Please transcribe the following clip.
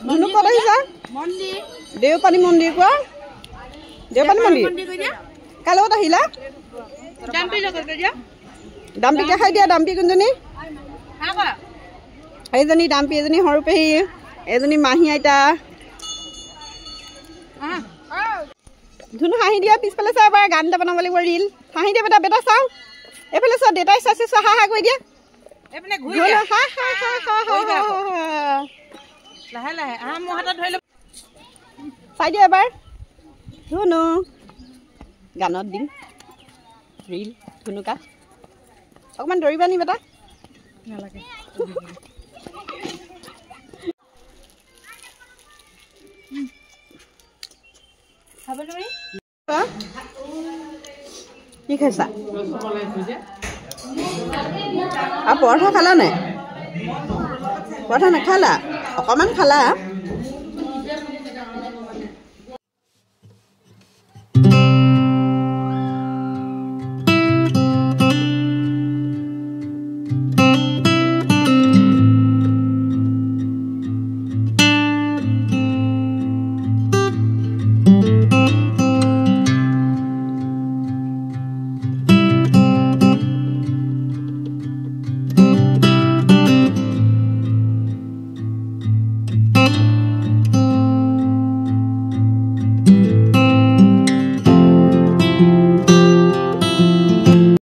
ধুনু ক'ত আহিছা দেওপানী মন্দিৰ কোৱা দেওপানী মন্দিৰ কাৰ লগত আহিলা ডাম্পিকে খাই দিয়া ডাম্পি কোনজনী এইজনী ডাম্পি এজনী সৰু পেহী এজনী মাহী আইতা ধুনু হাঁহি দিয়া পিছফালে চা এবাৰ গান এটা বনাব লাগিব ৰিল হাঁহি দিয়া বেটা বেটা চাওঁ এইফালে চোৱা দেউতাই চাইছে চোৱা হা হা কৰি দিয়া চাই দিয়া এবাৰ ধুনু গানত দিম ৰিল ধুনুকা অকণমান দৌৰিবা নি বেটা নালাগে কি খাইছা পৰঠা খালা নাই পৰঠা নাখালা অকণমান খালা